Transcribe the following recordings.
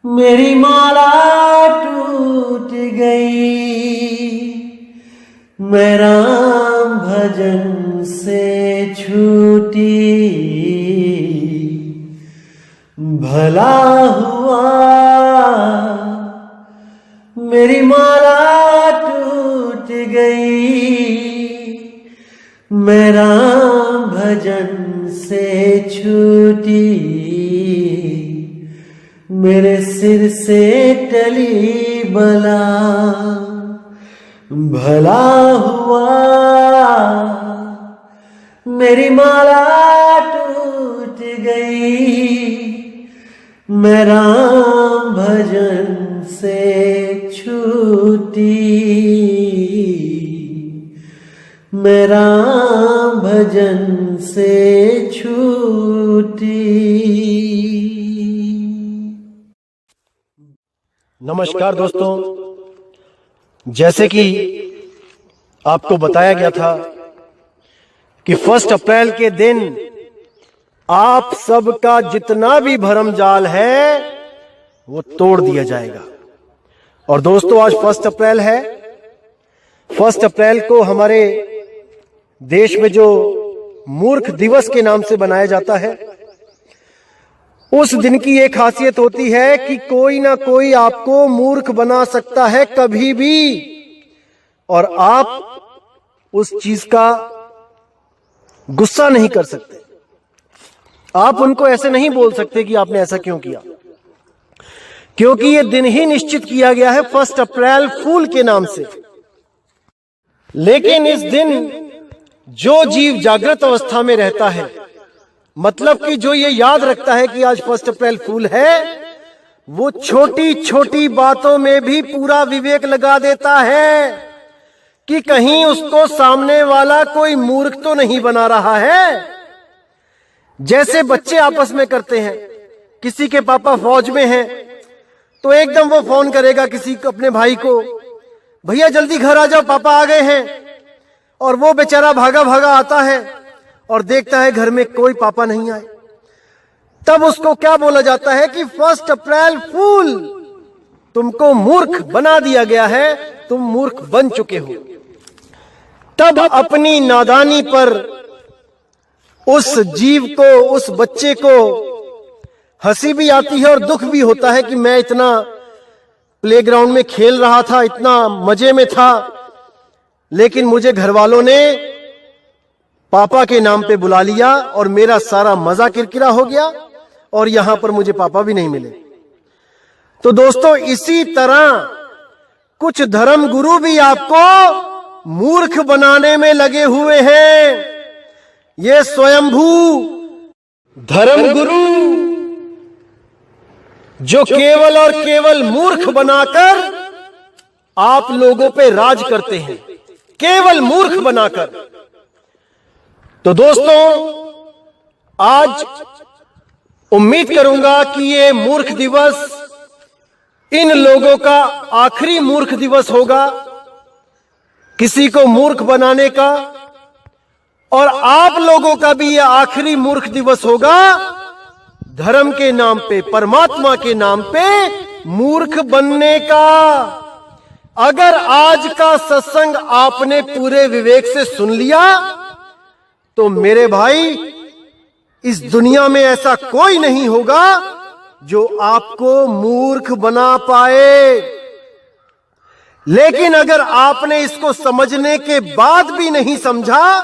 मेरी माला टूट गई, मैं राम भजन से छूटी। भला हुआ मेरी माला टूट गई, मैं राम भजन से छूटी। मेरे सिर से टली बला, भला हुआ मेरी माला टूट गई, मैं राम भजन से छूटी। मैं राम भजन से छूटी। नमस्कार दोस्तों, जैसे कि आपको बताया गया था कि 1 अप्रैल के दिन आप सबका जितना भी भरम जाल है वो तोड़ दिया जाएगा। और दोस्तों, आज 1 अप्रैल है। 1 अप्रैल को हमारे देश में जो मूर्ख दिवस के नाम से बनाया जाता है, उस दिन की एक खासियत होती है कि कोई ना कोई आपको मूर्ख बना सकता है कभी भी, और आप उस चीज का गुस्सा नहीं कर सकते। आप उनको ऐसे नहीं बोल सकते कि आपने ऐसा क्यों किया, क्योंकि ये दिन ही निश्चित किया गया है 1 अप्रैल फूल के नाम से। लेकिन इस दिन जो जीव जागृत अवस्था में रहता है, मतलब कि जो ये याद रखता है कि आज 1 अप्रैल फूल है, वो छोटी छोटी बातों में भी पूरा विवेक लगा देता है कि कहीं उसको सामने वाला कोई मूर्ख तो नहीं बना रहा है। जैसे बच्चे आपस में करते हैं, किसी के पापा फौज में हैं तो एकदम वो फोन करेगा किसी अपने भाई को, भैया जल्दी घर आ जाओ, पापा आ गए हैं। और वो बेचारा भागा भागा आता है और देखता है घर में कोई पापा नहीं आए। तब उसको क्या बोला जाता है कि 1 अप्रैल फूल, तुमको मूर्ख बना दिया गया है, तुम मूर्ख बन चुके हो। तब अपनी नादानी पर उस जीव को, उस बच्चे को हंसी भी आती है और दुख भी होता है कि मैं इतना प्लेग्राउंड में खेल रहा था, इतना मजे में था, लेकिन मुझे घर वालों ने पापा के नाम पे बुला लिया और मेरा सारा मजा किरकिरा हो गया और यहां पर मुझे पापा भी नहीं मिले। तो दोस्तों, इसी तरह कुछ धर्म गुरु भी आपको मूर्ख बनाने में लगे हुए हैं। ये स्वयंभू धर्म गुरु जो केवल और केवल मूर्ख बनाकर आप लोगों पे राज करते हैं, केवल मूर्ख बनाकर। तो दोस्तों, आज उम्मीद करूंगा कि ये मूर्ख दिवस इन लोगों का आखिरी मूर्ख दिवस होगा, किसी को मूर्ख बनाने का, और आप लोगों का भी ये आखिरी मूर्ख दिवस होगा धर्म के नाम पे, परमात्मा के नाम पे मूर्ख बनने का। अगर आज का सत्संग आपने पूरे विवेक से सुन लिया तो मेरे भाई, इस दुनिया में ऐसा कोई नहीं होगा जो आपको मूर्ख बना पाए। लेकिन अगर आपने इसको समझने के बाद भी नहीं समझा,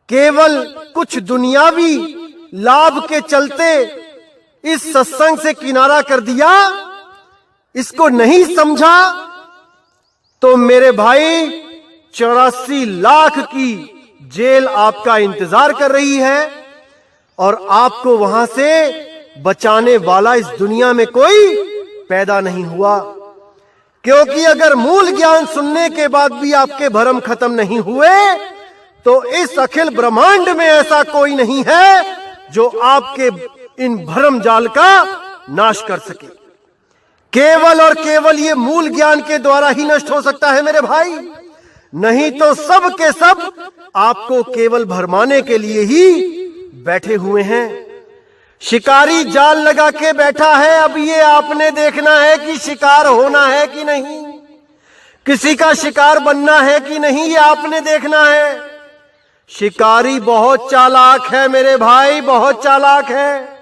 केवल कुछ दुनियावी लाभ के चलते इस सत्संग से किनारा कर दिया, इसको नहीं समझा, तो मेरे भाई 84 लाख की जेल आपका इंतजार कर रही है और आपको वहां से बचाने वाला इस दुनिया में कोई पैदा नहीं हुआ। क्योंकि अगर मूल ज्ञान सुनने के बाद भी आपके भ्रम खत्म नहीं हुए, तो इस अखिल ब्रह्मांड में ऐसा कोई नहीं है जो आपके इन भ्रम जाल का नाश कर सके। केवल और केवल ये मूल ज्ञान के द्वारा ही नष्ट हो सकता है मेरे भाई, नहीं तो सब के सब आपको केवल भरमाने के लिए ही बैठे हुए हैं। शिकारी जाल लगा के बैठा है, अब ये आपने देखना है कि शिकार होना है कि नहीं, किसी का शिकार बनना है कि नहीं, ये आपने देखना है। शिकारी बहुत चालाक है मेरे भाई, बहुत चालाक है।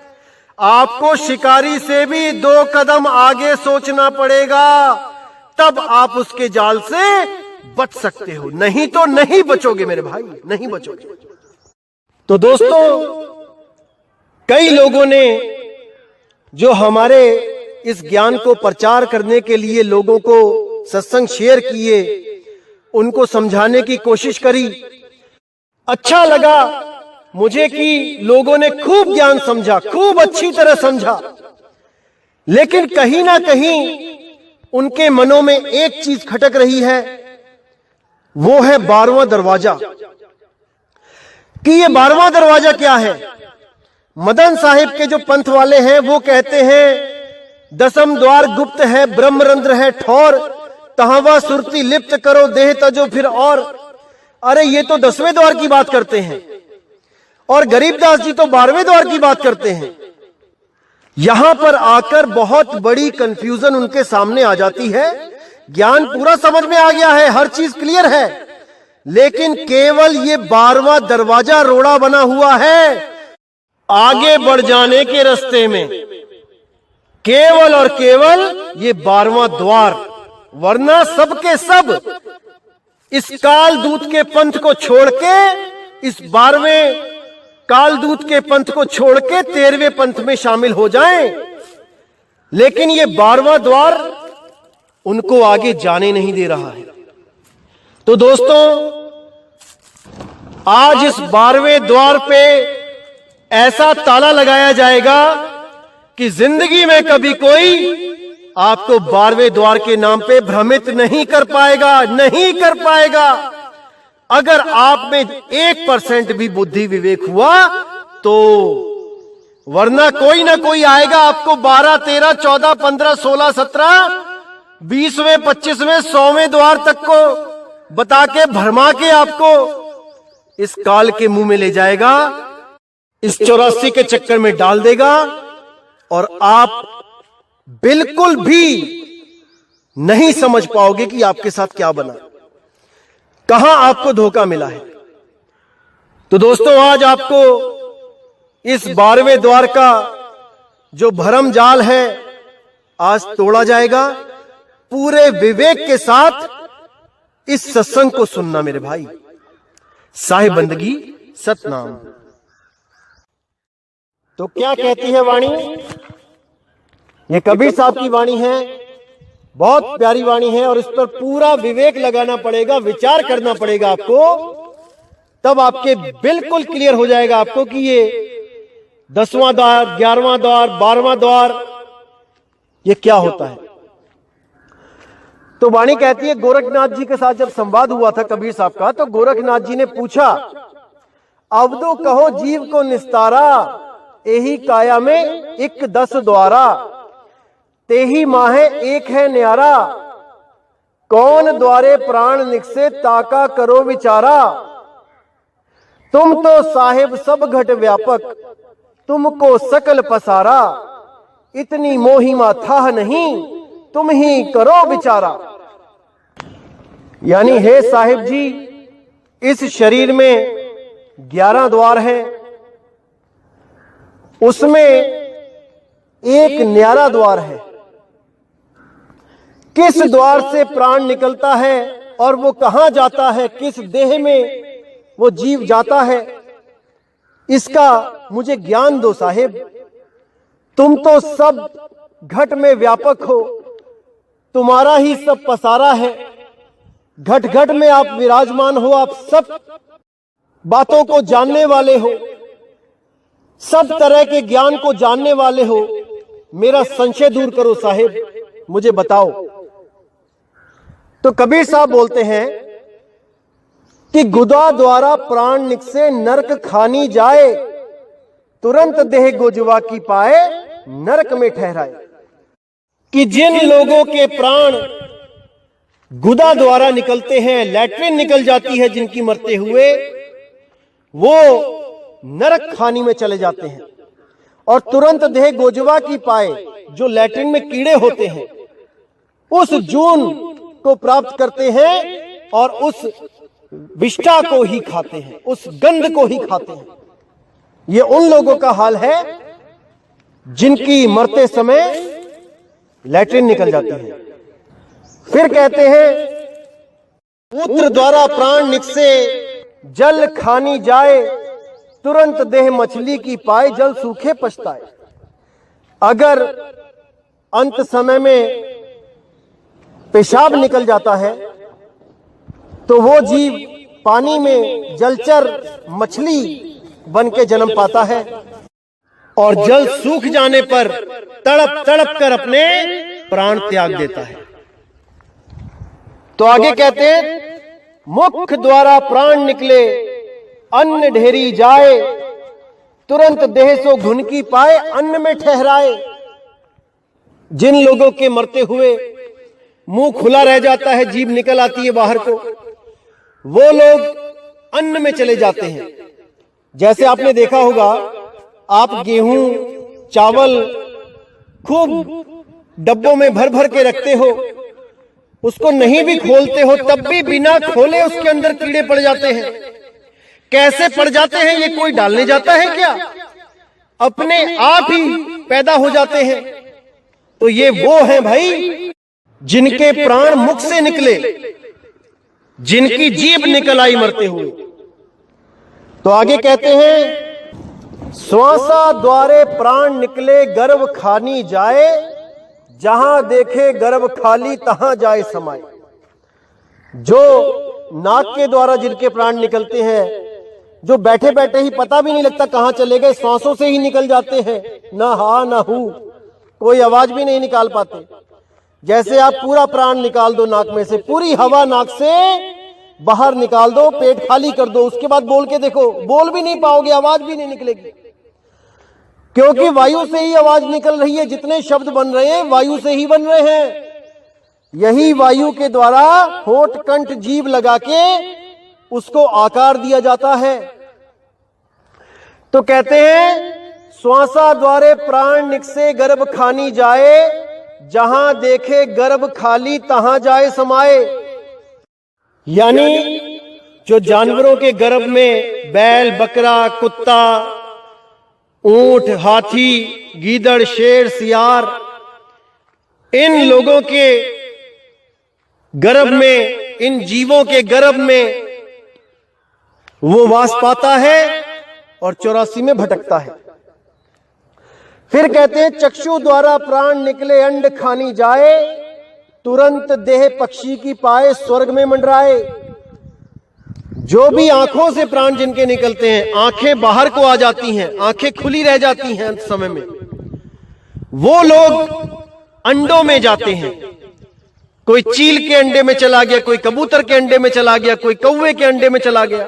आपको शिकारी से भी 2 कदम आगे सोचना पड़ेगा, तब आप उसके जाल से बच सकते हो, नहीं तो नहीं बचोगे मेरे भाई, नहीं बचोगे। तो दोस्तों, कई लोगों ने जो हमारे इस ज्ञान को प्रचार करने के लिए लोगों को सत्संग शेयर किए, उनको समझाने की कोशिश करी। अच्छा लगा मुझे कि लोगों ने खूब ज्ञान समझा, खूब अच्छी तरह समझा, लेकिन कहीं ना कहीं उनके मनों में एक चीज खटक रही है, वो है 12वां दरवाजा। कि ये 12वां दरवाजा क्या है? मदन साहिब के जो पंथ वाले हैं वो कहते हैं 10वां द्वार गुप्त है, ब्रह्मरंध्र है ठौर, तहावा सुरती लिप्त करो देह तजो फिर और। अरे ये तो 10वें द्वार की बात करते हैं और गरीबदास जी तो 12वें द्वार की बात करते हैं। यहां पर आकर बहुत बड़ी कंफ्यूजन उनके सामने आ जाती है। ज्ञान पूरा समझ में आ गया है, हर चीज क्लियर है, लेकिन केवल ये 12वां दरवाजा रोड़ा बना हुआ है आगे बढ़ जाने के रास्ते में, केवल और केवल ये 12वां द्वार। वरना सबके सब इस कालदूत के पंथ को छोड़ के, इस 12वें कालदूत के पंथ को छोड़ के 13वें पंथ में शामिल हो जाएं, लेकिन ये 12वां द्वार उनको आगे जाने नहीं दे रहा है। तो दोस्तों, आज इस 12वें द्वार पे ऐसा ताला लगाया जाएगा कि जिंदगी में कभी कोई आपको 12वें द्वार के नाम पे भ्रमित नहीं कर पाएगा, नहीं कर पाएगा। अगर आप में 1% भी बुद्धि विवेक हुआ तो, वरना कोई ना कोई आएगा आपको 12, 13, 14, 15, 16, 17, 20वें, 25वें, 100वें द्वार तक को बता के भरमा के आपको इस काल के मुंह में ले जाएगा, इस 84 के चक्कर में डाल देगा और आप बिल्कुल भी नहीं समझ पाओगे कि आपके साथ क्या बना, कहां आपको धोखा मिला है। तो दोस्तों, आज आपको इस 12वें द्वार का जो भरम जाल है आज तोड़ा जाएगा। पूरे विवेक के साथ इस सत्संग को सुनना मेरे भाई। साहिब बंदगी सतनाम। तो क्या कहती है वाणी? ये कबीर साहब की वाणी है, बहुत प्यारी वाणी है और इस पर पूरा विवेक लगाना पड़ेगा, विचार करना पड़ेगा आपको, तब आपके बिल्कुल क्लियर हो जाएगा आपको कि ये 10वां द्वार, 11वां द्वार, 12वां द्वार ये क्या होता है। तो वाणी कहती है, गोरखनाथ जी के साथ जब संवाद हुआ था कबीर साहब का, तो गोरखनाथ जी ने पूछा, अवधो कहो जीव को निस्तारा, एही काया में 1 द्वारा, तेही माहे एक है न्यारा, कौन द्वारे प्राण निकसे ताका करो विचारा। तुम तो साहिब सब घट व्यापक, तुमको सकल पसारा, इतनी मोहिमा था नहीं, तुम ही करो विचारा। यानी हे साहिब जी, इस शरीर में 11 द्वार है, उसमें एक न्यारा द्वार है। किस द्वार से प्राण निकलता है और वो कहां जाता है, किस देह में वो जीव जाता है, इसका मुझे ज्ञान दो साहिब। तुम तो सब घट में व्यापक हो, तुम्हारा ही सब पसारा है, घट घट में आप विराजमान हो, आप सब बातों को जानने वाले हो, सब तरह के ज्ञान को जानने वाले हो। मेरा संशय दूर करो साहिब, मुझे बताओ। तो कबीर साहब बोलते हैं कि गुदा द्वारा प्राण निकसे नरक खानी जाए, तुरंत देह गोजवा की पाए नरक में ठहराए। कि जिन लोगों के प्राण गुदा द्वारा निकलते हैं, लैट्रिन निकल जाती है जिनकी मरते हुए, वो नरक खानी में चले जाते हैं। और तुरंत देह गोजवा की पाए, जो लैट्रिन में कीड़े होते हैं, उस जून को प्राप्त करते हैं और उस विष्ठा को ही खाते हैं, उस गंध को ही खाते हैं। ये उन लोगों का हाल है जिनकी मरते समय लैट्रिन निकल जाती है। फिर कहते हैं, मूत्र द्वारा प्राण निकसे जल खानी जाए, तुरंत देह मछली की पाए जल सूखे पछताए। अगर अंत समय में पेशाब निकल जाता है तो वो जीव पानी में जलचर मछली बन के जन्म पाता है और जल सूख जाने पर तड़प तड़प कर अपने प्राण त्याग देता है। तो आगे कहते हैं, मुख द्वारा प्राण निकले अन्न ढेरी जाए, तुरंत देह सो घुनकी पाए अन्न में ठहराए। जिन लोगों के मरते हुए मुंह खुला रह जाता है, जीभ निकल आती है बाहर को, वो लोग अन्न में चले जाते हैं। जैसे आपने देखा होगा, आप गेहूं चावल खूब डब्बों में भर भर के रखते हो, उसको नहीं भी खोलते हो तब भी बिना खोले उसके अंदर कीड़े पड़ जाते हैं। कैसे पड़ जाते हैं? ये कोई डालने जाता है क्या? अपने आप ही पैदा हो जाते हैं। तो ये वो हैं भाई जिनके प्राण मुख से निकले, जिनकी जीभ निकल आई मरते हुए। तो आगे कहते हैं, श्वासा द्वारे प्राण निकले गर्भ खानी जाए, जहां देखे गर्भ खाली तहां जाए समाए। जो नाक के द्वारा जिनके प्राण निकलते हैं, जो बैठे बैठे ही पता भी नहीं लगता कहां चले गए, सांसों से ही निकल जाते हैं, ना हा ना हू, कोई आवाज भी नहीं निकाल पाते। जैसे आप पूरा प्राण निकाल दो नाक में से, पूरी हवा नाक से बाहर निकाल दो, पेट खाली कर दो, उसके बाद बोल के देखो, बोल भी नहीं पाओगे, आवाज भी नहीं निकलेगी, क्योंकि वायु से ही आवाज निकल रही है। जितने शब्द बन रहे हैं वायु से ही बन रहे हैं। यही वायु के द्वारा होंठ कंठ जीभ लगा के उसको आकार दिया जाता है। तो कहते हैं, श्वासा द्वारे प्राण निकसे गर्भ खानी जाए, जहां देखे गर्भ खाली तहां जाए समाए। यानी जो जानवरों के गर्भ में बैल, बकरा, कुत्ता, ऊंट, हाथी, गीदड़, शेर, सियार, इन लोगों के गर्भ में, इन जीवों के गर्भ में वो वास पाता है और 84 में भटकता है। फिर कहते हैं, चक्षु द्वारा प्राण निकले अंड खानी जाए, तुरंत देह पक्षी की पाए स्वर्ग में मंडराए। जो भी आंखों से प्राण जिनके निकलते हैं, आंखें बाहर को आ जाती हैं, आंखें खुली रह जाती हैं अंत समय में, वो लोग अंडों में जाते हैं। कोई चील के अंडे में चला गया, कोई कबूतर के अंडे में चला गया, कोई कौवे के अंडे में चला गया,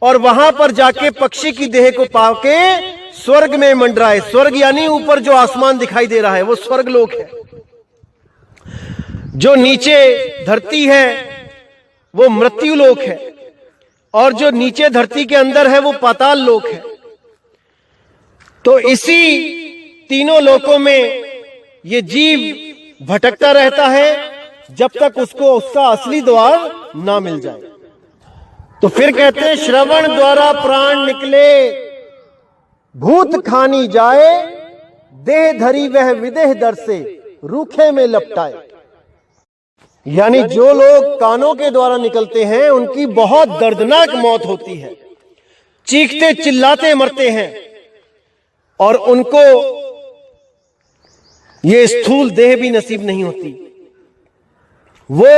और वहां पर जाके पक्षी की देह को पाके स्वर्ग में मंडराए। स्वर्ग यानी ऊपर जो आसमान दिखाई दे रहा है वो स्वर्ग लोक है। जो नीचे धरती है वो मृत्यु लोक है, और जो नीचे धरती के अंदर है वो पाताल लोक है। तो इसी तीनों लोकों में ये जीव भटकता रहता है जब तक उसको उसका असली द्वार ना मिल जाए। तो फिर कहते हैं, श्रवण द्वारा प्राण निकले भूत खानी जाए, देह धरी वह विदेह दर से रूखे में लपटाए। यानी जो लोग कानों के द्वारा निकलते हैं उनकी बहुत दर्दनाक मौत होती है, चीखते चिल्लाते मरते हैं, और उनको ये स्थूल देह भी नसीब नहीं होती। वो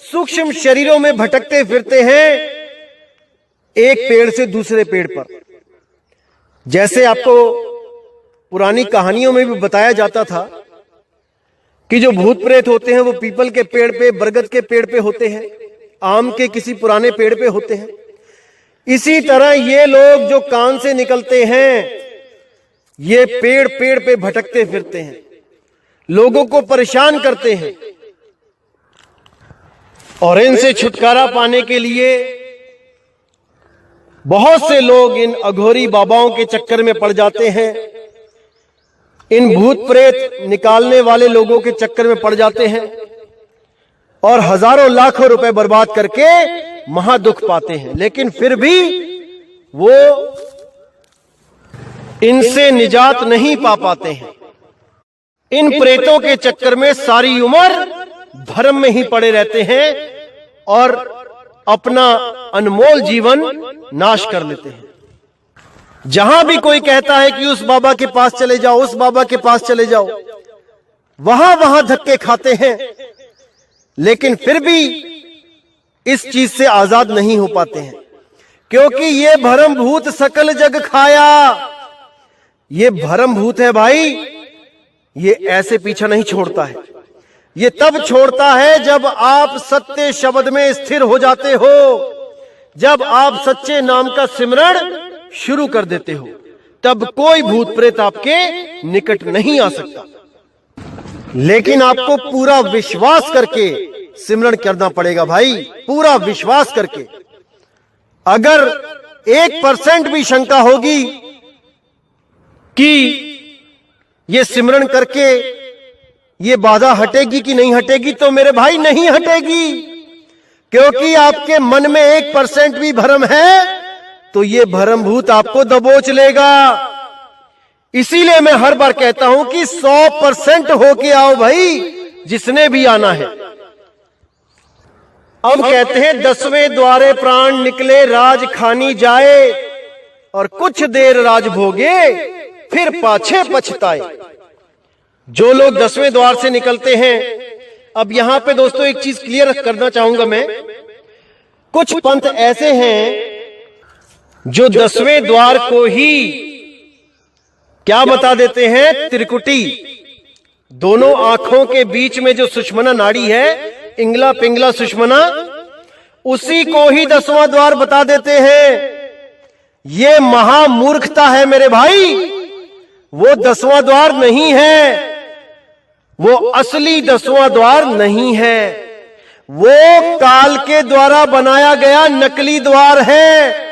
सूक्ष्म शरीरों में भटकते फिरते हैं, एक पेड़ से दूसरे पेड़ पर। जैसे आपको पुरानी कहानियों में भी बताया जाता था कि जो भूत प्रेत होते हैं वो पीपल के पेड़ पे, बरगद के पेड़ पे होते हैं, आम के किसी पुराने पेड़ पे होते हैं। इसी तरह ये लोग जो कान से निकलते हैं, ये पेड़ पेड़ पे भटकते फिरते हैं, लोगों को परेशान करते हैं, और इनसे छुटकारा पाने के लिए बहुत से लोग इन अघोरी बाबाओं के चक्कर में पड़ जाते हैं, इन भूत प्रेत निकालने वाले लोगों के चक्कर में पड़ जाते हैं और हजारों लाखों रुपए बर्बाद करके महादुख पाते हैं, लेकिन फिर भी वो इनसे निजात नहीं पा पाते हैं। इन प्रेतों के चक्कर में सारी उम्र भ्रम में ही पड़े रहते हैं और अपना अनमोल जीवन नाश कर लेते हैं। जहां भी कोई कहता है कि उस बाबा के पास चले जाओ, उस बाबा के पास चले जाओ, वहां वहां धक्के खाते हैं, लेकिन फिर भी इस चीज से आजाद नहीं हो पाते हैं, क्योंकि ये भरम भूत सकल जग खाया। ये भरम भूत है भाई, ये ऐसे पीछा नहीं छोड़ता है। ये तब छोड़ता है जब आप सत्य शब्द में स्थिर हो जाते हो, जब आप सच्चे नाम का सिमरण शुरू कर देते हो, तब कोई भूत प्रेत आपके निकट नहीं आ सकता। लेकिन आपको पूरा विश्वास करके सिमरण करना पड़ेगा भाई, पूरा विश्वास करके। अगर 1% भी शंका होगी कि ये सिमरण करके ये बाधा हटेगी कि नहीं हटेगी, तो मेरे भाई नहीं हटेगी, क्योंकि आपके मन में 1% भी भ्रम है तो ये भ्रम भूत आपको दबोच लेगा। इसीलिए मैं हर बार कहता हूं कि 100% होके आओ भाई, जिसने भी आना है। अब कहते हैं 10वें द्वारे प्राण निकले राज खानी जाए, और कुछ देर राज भोगे फिर पाछे पछताए। जो लोग 10वें द्वार से निकलते हैं, अब यहां पे दोस्तों एक चीज क्लियर करना चाहूंगा मैं, कुछ पंथ ऐसे हैं जो 10वें द्वार को ही क्या बता देते हैं, त्रिकुटी, दोनों आंखों के बीच में जो सुषमना नाड़ी है, इंगला पिंगला सुषमना, उसी को ही 10वां द्वार बता देते हैं। ये महामूर्खता है मेरे भाई, वो 10वां द्वार नहीं है, वो असली 10वां द्वार नहीं है, वो काल के द्वारा बनाया गया नकली द्वार है,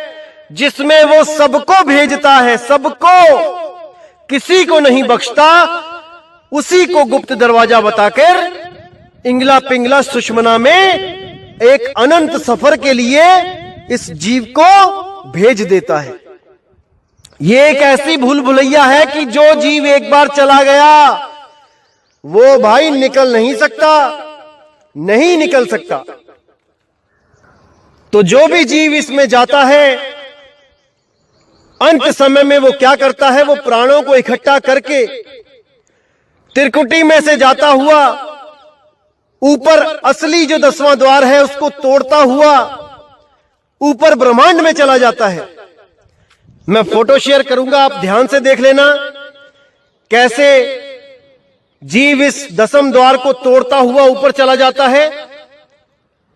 जिसमें वो सबको भेजता है, सबको, किसी को नहीं बख्शता। उसी को गुप्त दरवाजा बताकर इंगला पिंगला सुषमना में एक अनंत सफर के लिए इस जीव को भेज देता है। ये एक ऐसी भूल भुलैया है कि जो जीव एक बार चला गया वो भाई निकल नहीं सकता, नहीं निकल सकता। तो जो भी जीव इसमें जाता है, अंत समय में वो क्या करता है, वो प्राणों को इकट्ठा करके त्रिकुटी में से जाता हुआ ऊपर असली जो 10वां द्वार है उसको तोड़ता हुआ ऊपर ब्रह्मांड में चला जाता है। मैं फोटो शेयर करूंगा, आप ध्यान से देख लेना कैसे जीव इस 10वें द्वार को तोड़ता हुआ ऊपर चला जाता है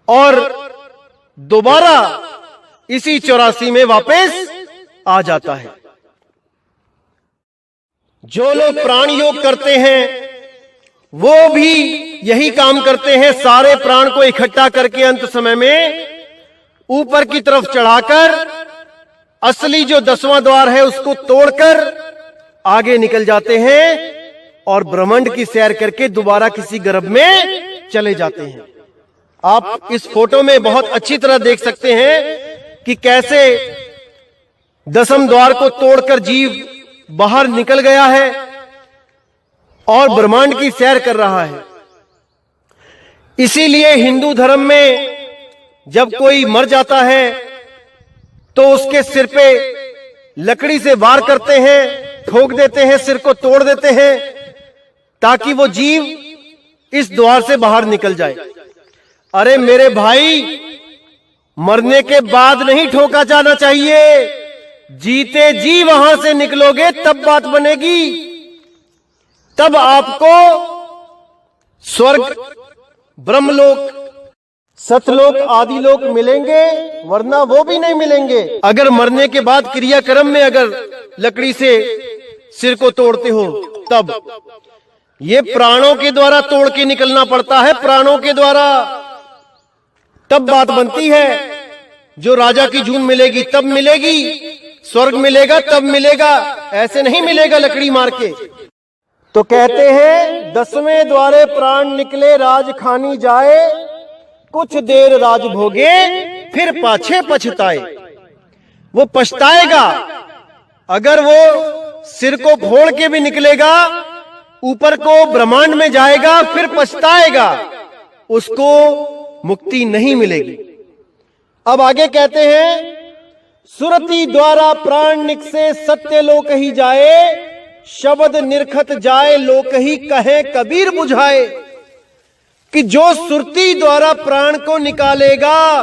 और दोबारा इसी 84 में वापस आ जाता है। जो लोग प्राण योग करते हैं वो भी यही काम करते हैं, सारे प्राण को इकट्ठा करके अंत समय में ऊपर की तरफ चढ़ाकर असली जो 10वां द्वार है उसको तोड़कर आगे निकल जाते हैं और ब्रह्मांड की सैर करके दोबारा किसी गर्भ में चले जाते हैं। आप इस फोटो में बहुत अच्छी तरह देख सकते हैं कि कैसे 10वें द्वार को तोड़कर जीव बाहर निकल गया है और ब्रह्मांड की सैर कर रहा है। इसीलिए हिंदू धर्म में जब कोई मर जाता है तो उसके सिर पे लकड़ी से वार करते हैं, ठोक देते हैं, सिर को तोड़ देते हैं ताकि वो जीव इस द्वार से बाहर निकल जाए। अरे मेरे भाई, मरने के बाद नहीं ठोका जाना चाहिए, जीते जी वहां से निकलोगे तब बात बनेगी, तब आपको स्वर्ग, ब्रह्मलोक, सतलोक आदि लोक मिलेंगे, वरना वो भी नहीं मिलेंगे। अगर मरने के बाद क्रियाक्रम में अगर लकड़ी से सिर को तोड़ते हो तब ये प्राणों के द्वारा तोड़ के निकलना पड़ता है, प्राणों के द्वारा, तब बात बनती है। जो राजा की जून मिलेगी तब मिलेगी, स्वर्ग मिलेगा तब मिलेगा, ऐसे नहीं मिलेगा लकड़ी मार के। तो कहते हैं 10वें द्वारे प्राण निकले राज खानी जाए, कुछ देर राज भोगे फिर पाछे पछताए। वो पछताएगा, अगर वो सिर को फोड़ के भी निकलेगा, ऊपर को ब्रह्मांड में जाएगा, फिर पछताएगा, उसको मुक्ति नहीं मिलेगी। अब आगे कहते हैं सुरति द्वारा प्राण निकसे सत्य लोक ही जाए, शब्द निरखत जाए लोक ही कहे कबीर बुझाए। कि जो सुरती द्वारा प्राण को निकालेगा,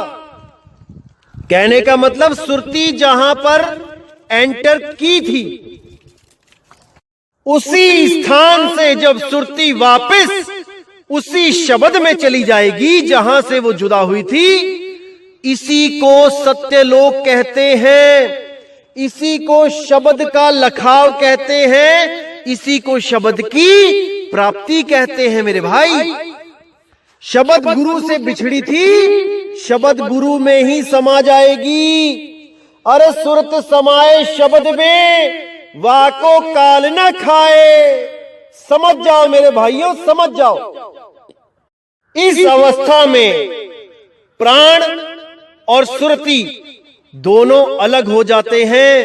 कहने का मतलब सुरती जहां पर एंटर की थी, उसी स्थान से जब सुरती वापस उसी शब्द में चली जाएगी जहां से वो जुदा हुई थी, इसी को सत्यलोक कहते हैं, इसी को शब्द का लखाव कहते हैं, इसी को शब्द की प्राप्ति कहते हैं। मेरे भाई, शब्द गुरु से बिछड़ी थी, शब्द गुरु में ही समा जाएगी। अरे सुरत समाए शब्द में, वाको काल न खाए। समझ जाओ मेरे भाइयों, समझ जाओ। इस अवस्था में प्राण और सुरति दोनों अलग हो जाते हैं।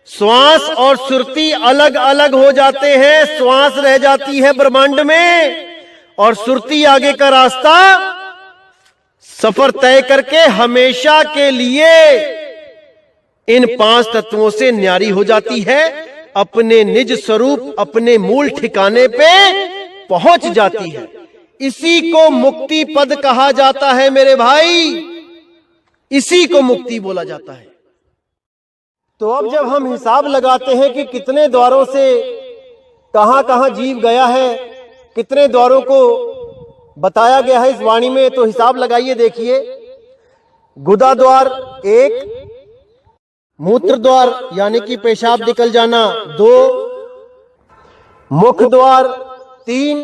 श्वास और सुरति अलग अलग हो जाते हैं। श्वास रह जाती है ब्रह्मांड में और सुरति आगे का रास्ता सफर तय करके हमेशा के लिए इन 5 तत्वों से न्यारी हो जाती है, अपने निज स्वरूप, अपने मूल ठिकाने पे पहुंच जाती है। इसी को मुक्ति पद कहा जाता है मेरे भाई, इसी को मुक्ति बोला जाता है। तो अब जब हम हिसाब लगाते हैं कि कितने द्वारों से कहां कहां जीव गया है, कितने द्वारों को बताया गया है इस वाणी में, तो हिसाब लगाइए। देखिए, गुदा द्वार 1, मूत्र द्वार यानी कि पेशाब निकल जाना 2, मुख द्वार 3,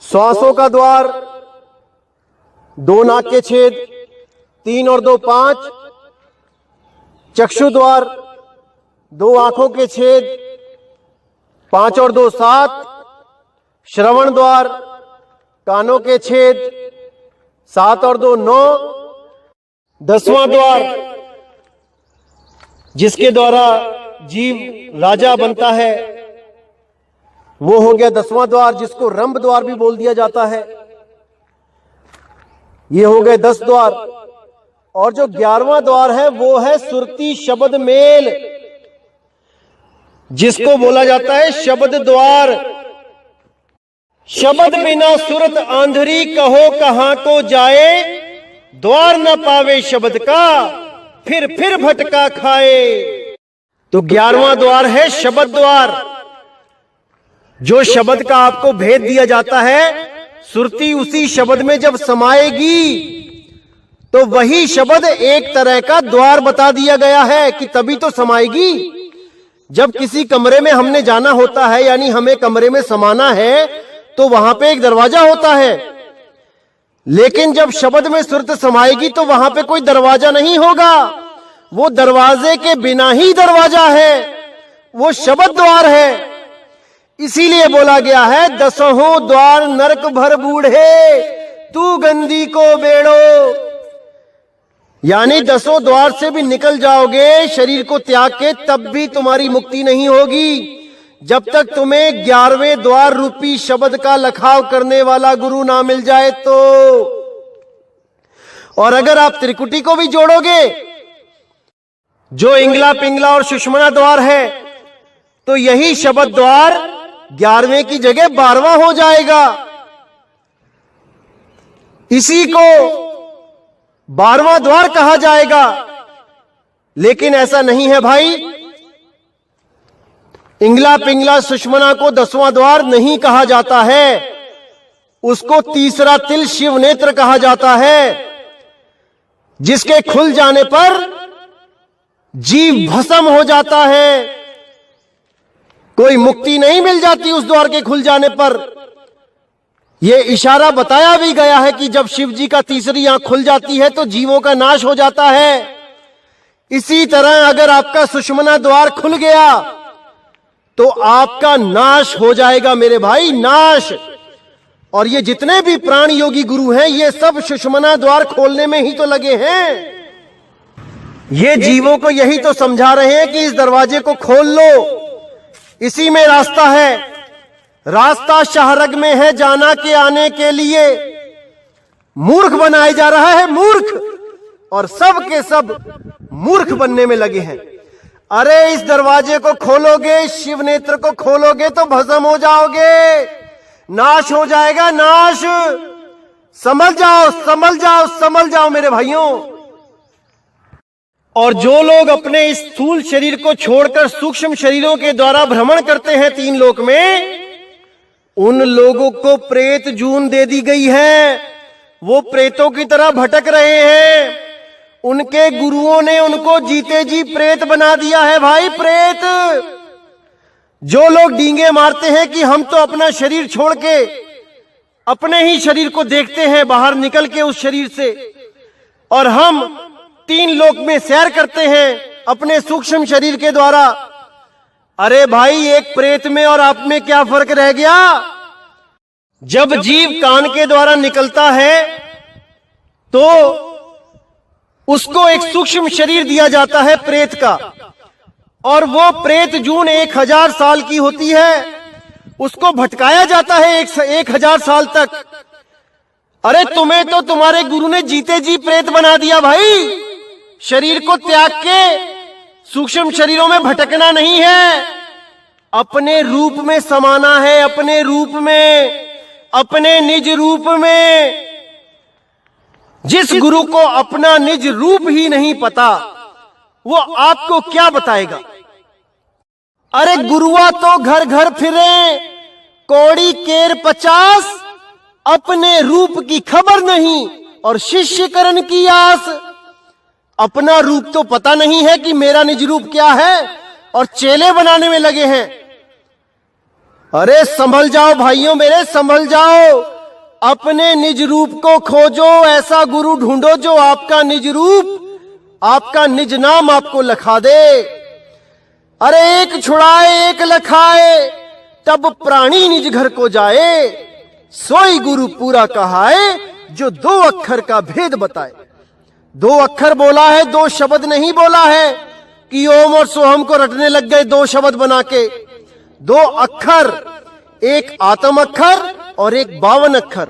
श्वासों का द्वार 2 नाक के छेद 3 और 2 5, चक्षु द्वार 2 आंखों के छेद 5 और 2 7, श्रवण द्वार कानों के छेद 7 और 2 9, 10वां द्वार जिसके द्वारा जीव राजा बनता है वो हो गया 10वां द्वार, जिसको रंभ द्वार भी बोल दिया जाता है। ये हो गए 10 द्वार। और जो 11वां द्वार है वो है सुरती शब्द मेल, जिसको बोला जाता है शब्द द्वार। शब्द बिना सुरत आंधरी कहो कहां को जाए, द्वार न पावे शब्द का फिर भटका खाए। तो 11वां द्वार है शब्द द्वार। जो शब्द का आपको भेद दिया जाता है, सुरती उसी शब्द में जब समाएगी तो वही शब्द एक तरह का द्वार बता दिया गया है कि तभी तो समाएगी। जब किसी कमरे में हमने जाना होता है, यानी हमें कमरे में समाना है, तो वहां पे एक दरवाजा होता है, लेकिन जब शब्द में सुरत समाएगी तो वहां पे कोई दरवाजा नहीं होगा। वो दरवाजे के बिना ही दरवाजा है, वो शब्द द्वार है। इसीलिए बोला गया है 10हों द्वार नरक भर बूढ़े, तू गंदी को बेड़ो। यानी 10 द्वार से भी निकल जाओगे शरीर को त्याग के, तब भी तुम्हारी मुक्ति नहीं होगी जब तक तुम्हें 11वें द्वार रूपी शब्द का लखाव करने वाला गुरु ना मिल जाए तो। और अगर आप त्रिकुटी को भी जोड़ोगे, जो इंगला पिंगला और सुषमना द्वार है, तो यही शब्द द्वार 11वें की जगह 12वां हो जाएगा। इसी को 12वां द्वार कहा जाएगा। लेकिन ऐसा नहीं है भाई, इंगला पिंगला सुषमना को 10वां द्वार नहीं कहा जाता है, उसको तीसरा तिल शिव नेत्र कहा जाता है, जिसके खुल जाने पर जीव भस्म हो जाता है। कोई मुक्ति नहीं मिल जाती उस द्वार के खुल जाने पर। ये इशारा बताया भी गया है कि जब शिव जी का तीसरी आंख खुल जाती है तो जीवों का नाश हो जाता है। इसी तरह अगर आपका सुषुम्ना द्वार खुल गया तो आपका नाश हो जाएगा मेरे भाई, नाश। और ये जितने भी प्राण योगी गुरु हैं ये सब सुषुम्ना द्वार खोलने में ही तो लगे हैं। ये जीवों को यही तो समझा रहे हैं कि इस दरवाजे को खोल लो, इसी में रास्ता है। रास्ता शाहरग में है जाना के आने के लिए। मूर्ख बनाया जा रहा है, मूर्ख, और सब के सब मूर्ख बनने में लगे हैं। अरे इस दरवाजे को खोलोगे, शिव नेत्र को खोलोगे तो भस्म हो जाओगे, नाश हो जाएगा, नाश। समझ जाओ, समझ जाओ, समझ जाओ मेरे भाइयों। और जो लोग अपने इस स्थूल शरीर को छोड़कर सूक्ष्म शरीरों के द्वारा भ्रमण करते हैं तीन लोक में, उन लोगों को प्रेत जून दे दी गई है। वो प्रेतों की तरह भटक रहे हैं। उनके गुरुओं ने उनको जीते जी प्रेत बना दिया है भाई, प्रेत। जो लोग डींगे मारते हैं कि हम तो अपना शरीर छोड़ के अपने ही शरीर को देखते हैं बाहर निकल के उस शरीर से, और हम तीन लोक में सैर करते हैं अपने सूक्ष्म शरीर के द्वारा। अरे भाई, एक प्रेत में और आप में क्या फर्क रह गया? जब जीव कान के द्वारा निकलता है तो उसको एक सूक्ष्म शरीर दिया जाता है प्रेत का, और वो प्रेत जून 1000 साल की होती है। उसको भटकाया जाता है 1000 साल तक। अरे तुम्हें तो तुम्हारे गुरु ने जीते जी प्रेत बना दिया भाई। शरीर को त्याग के सूक्ष्म शरीरों में भटकना नहीं है, अपने रूप में समाना है, अपने रूप में, अपने निज रूप में। जिस गुरु को अपना निज रूप ही नहीं पता वो आपको क्या बताएगा? अरे गुरुआ तो घर घर फिरे, कौड़ी केर 50, अपने रूप की खबर नहीं और शिष्यकरण की आस। अपना रूप तो पता नहीं है कि मेरा निज रूप क्या है, और चेले बनाने में लगे हैं। अरे संभल जाओ भाइयों मेरे, संभल जाओ। अपने निज रूप को खोजो, ऐसा गुरु ढूंढो जो आपका निज रूप, आपका निज नाम आपको लखा दे। अरे एक छुड़ाए एक लखाए, तब प्राणी निज घर को जाए। सोई गुरु पूरा कहाए, जो 2 अक्षर का भेद बताए। 2 अक्षर बोला है, 2 शब्द नहीं बोला है कि ओम और सोहम को रटने लग गए 2 शब्द बना के। 2 अक्षर, एक आत्म अक्षर और एक 52 अक्षर।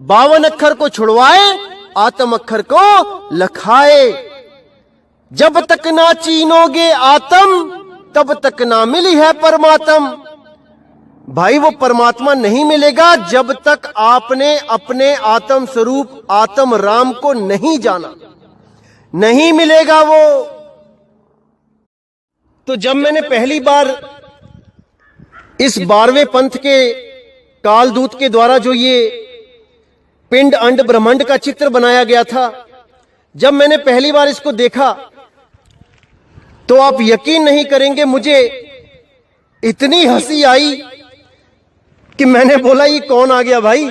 52 अक्षर को छुड़वाए, आत्म अक्षर को लखाए। जब तक ना चीनोगे आत्म, तब तक ना मिली है परमात्म। भाई वो परमात्मा नहीं मिलेगा जब तक आपने अपने आत्म स्वरूप आत्म राम को नहीं जाना, नहीं मिलेगा वो। तो जब मैंने पहली बार इस 12वें पंथ के कालदूत के द्वारा जो ये पिंड अंड ब्रह्मांड का चित्र बनाया गया था, जब मैंने पहली बार इसको देखा तो आप यकीन नहीं करेंगे, मुझे इतनी हंसी आई कि मैंने बोला ये कौन आ गया भाई,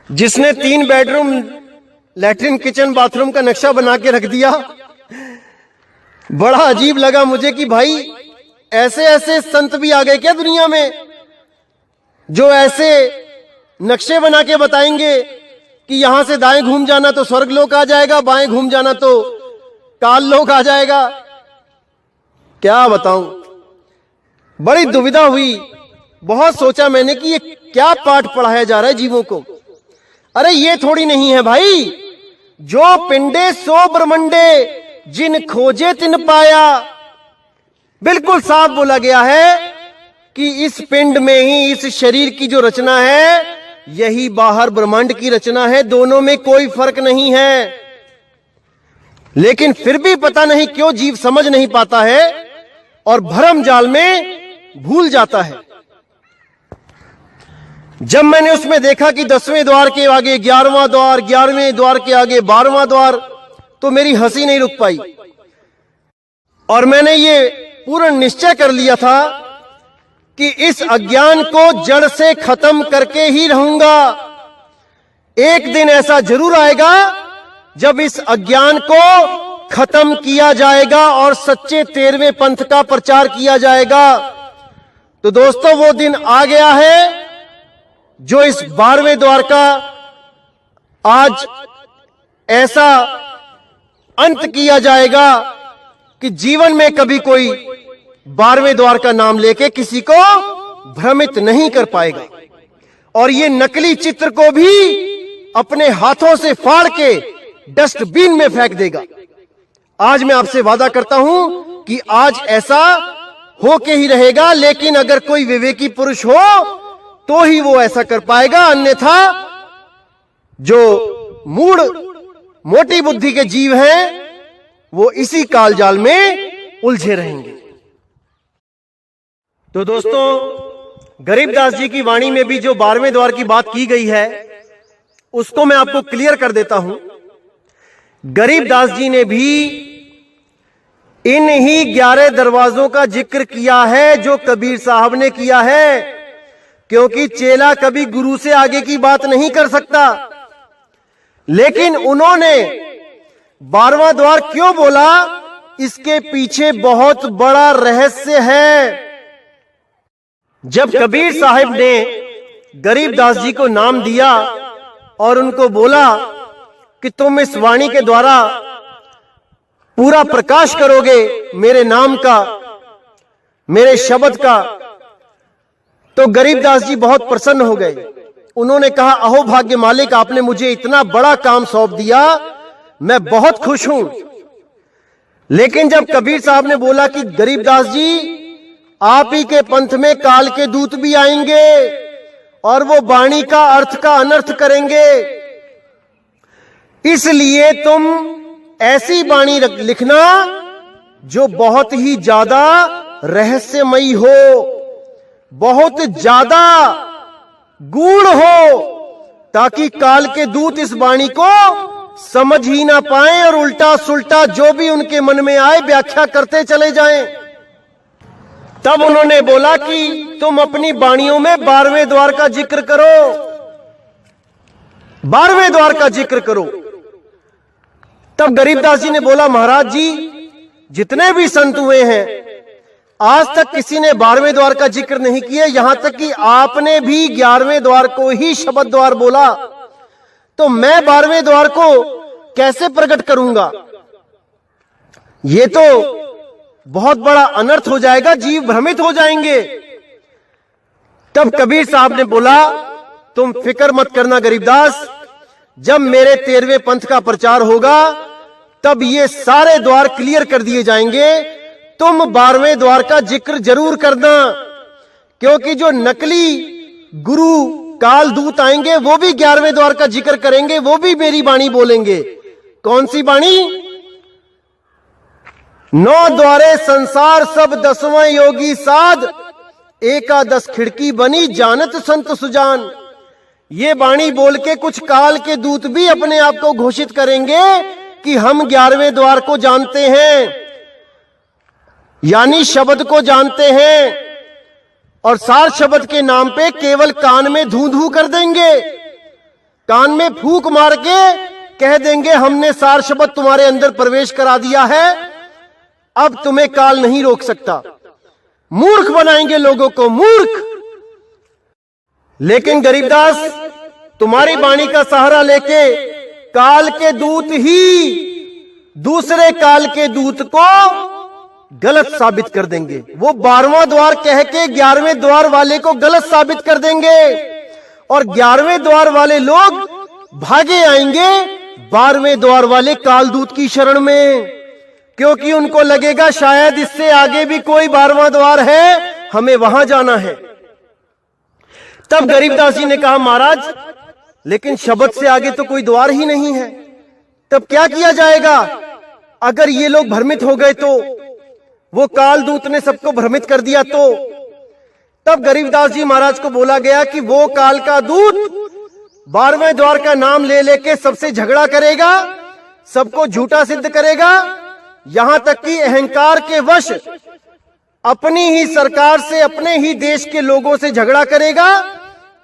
जिसने 3 बेडरूम, लैट्रिन, किचन, बाथरूम का नक्शा बना के रख दिया। बड़ा अजीब लगा मुझे कि भाई ऐसे ऐसे संत भी आ गए क्या दुनिया में, जो ऐसे नक्शे बना के बताएंगे कि यहां से दाएं घूम जाना तो स्वर्ग लोक आ जाएगा, बाएं घूम जाना तो काल लोक आ जाएगा। क्या बताऊं, बड़ी दुविधा हुई। बहुत सोचा मैंने कि ये क्या पाठ पढ़ाया जा रहा है जीवों को। अरे ये थोड़ी नहीं है भाई, जो पिंडे सो ब्रह्मंडे, जिन खोजे तिन पाया। बिल्कुल साफ बोला गया है कि इस पिंड में ही, इस शरीर की जो रचना है, यही बाहर ब्रह्मांड की रचना है। दोनों में कोई फर्क नहीं है। लेकिन फिर भी पता नहीं क्यों जीव समझ नहीं पाता है और भ्रम जाल में भूल जाता है। जब मैंने उसमें देखा कि 10वें द्वार के आगे 11वां द्वार, 11वें द्वार के आगे 12वां द्वार, तो मेरी हंसी नहीं रुक पाई। और मैंने ये पूर्ण निश्चय कर लिया था कि इस अज्ञान को जड़ से खत्म करके ही रहूंगा। एक दिन ऐसा जरूर आएगा जब इस अज्ञान को खत्म किया जाएगा और सच्चे 13वें पंथ का प्रचार किया जाएगा। तो दोस्तों, वो दिन आ गया है जो इस 12वें द्वार का आज ऐसा अंत किया जाएगा कि जीवन में कभी कोई 12वें द्वार का नाम लेके किसी को भ्रमित नहीं कर पाएगा और ये नकली चित्र को भी अपने हाथों से फाड़ के डस्टबिन में फेंक देगा। आज मैं आपसे वादा करता हूं कि आज ऐसा होके ही रहेगा, लेकिन अगर कोई विवेकी पुरुष हो तो ही वो ऐसा कर पाएगा, अन्यथा जो मूढ़ मोटी बुद्धि के जीव हैं वो इसी कालजाल में उलझे रहेंगे। तो दोस्तों, गरीबदास जी की वाणी में भी जो 12वें द्वार की बात की गई है उसको मैं आपको क्लियर कर देता हूं। गरीबदास जी ने भी इन ही 11 दरवाजों का जिक्र किया है जो कबीर साहब ने किया है, क्योंकि चेला कभी गुरु से आगे की बात नहीं कर सकता। लेकिन उन्होंने 12वां द्वार क्यों बोला, इसके पीछे बहुत बड़ा रहस्य है। जब कबीर साहब ने गरीबदास जी को नाम दिया और उनको बोला कि तुम इस वाणी के द्वारा पूरा प्रकाश करोगे मेरे नाम का, मेरे शब्द का, तो गरीबदास जी बहुत प्रसन्न हो गए। उन्होंने कहा, अहो भाग्य मालिक, आपने मुझे इतना बड़ा काम सौंप दिया, मैं बहुत खुश हूं। लेकिन जब कबीर साहब ने बोला कि गरीबदास जी, आप ही के पंथ में काल के दूत भी आएंगे और वो वाणी का अर्थ का अनर्थ करेंगे, इसलिए तुम ऐसी वाणी लिखना जो बहुत ही ज्यादा रहस्यमयी हो, बहुत ज्यादा गूढ़ हो, ताकि काल के दूत इस वाणी को समझ ही ना पाए और उल्टा सुल्टा जो भी उनके मन में आए व्याख्या करते चले जाएं। तब उन्होंने बोला कि तुम अपनी वाणियों में 12वें द्वार का जिक्र करो, 12वें द्वार का जिक्र करो। तब गरीबदास जी ने बोला, महाराज जी, जितने भी संत हुए हैं आज तक किसी ने 12वें द्वार का जिक्र नहीं किया, यहां तक कि आपने भी 11वें द्वार को ही शब्द द्वार बोला, तो मैं 12वें द्वार को कैसे प्रकट करूंगा? ये तो बहुत बड़ा अनर्थ हो जाएगा, जीव भ्रमित हो जाएंगे। तब कबीर साहब ने बोला, तुम फिक्र मत करना गरीबदास, जब मेरे 13वें पंथ का प्रचार होगा तब ये सारे द्वार क्लियर कर दिए जाएंगे। तुम 12वें द्वार का जिक्र जरूर करना, क्योंकि जो नकली गुरु काल दूत आएंगे वो भी 11वें द्वार का जिक्र करेंगे, वो भी मेरी वाणी बोलेंगे। कौन सी वाणी? 9 द्वारे संसार सब 10वां योगी साध, एकादश खिड़की बनी जानत संत सुजान। ये वाणी बोल के कुछ काल के दूत भी अपने आप को घोषित करेंगे कि हम 11वें द्वार को जानते हैं, यानी शब्द को जानते हैं, और सार शब्द के नाम पे केवल कान में धू धू कर देंगे, कान में फूंक मार के कह देंगे हमने सार शब्द तुम्हारे अंदर प्रवेश करा दिया है, अब तुम्हें काल नहीं रोक सकता। मूर्ख बनाएंगे लोगों को, मूर्ख। लेकिन गरीबदास, तुम्हारी वाणी का सहारा लेके काल के दूत ही दूसरे काल के दूत को गलत साबित कर देंगे। वो 12वां द्वार कह के 11वें द्वार वाले को गलत साबित कर देंगे और 11वें द्वार वाले लोग भागे आएंगे 12वें द्वार वाले कालदूत की शरण में, क्योंकि उनको लगेगा शायद इससे आगे भी कोई 12वां द्वार है, हमें वहां जाना है। तब गरीबदास जी ने कहा, महाराज लेकिन शब्द से आगे तो कोई द्वार ही नहीं है, तब क्या किया जाएगा? अगर ये लोग भ्रमित हो गए तो, वो कालदूत ने सबको भ्रमित कर दिया तो? तब गरीबदास जी महाराज को बोला गया कि वो काल का दूत 12वें द्वार का नाम ले लेके सबसे झगड़ा करेगा, सबको झूठा सिद्ध करेगा, यहां तक कि अहंकार के वश अपनी ही सरकार से, अपने ही देश के लोगों से झगड़ा करेगा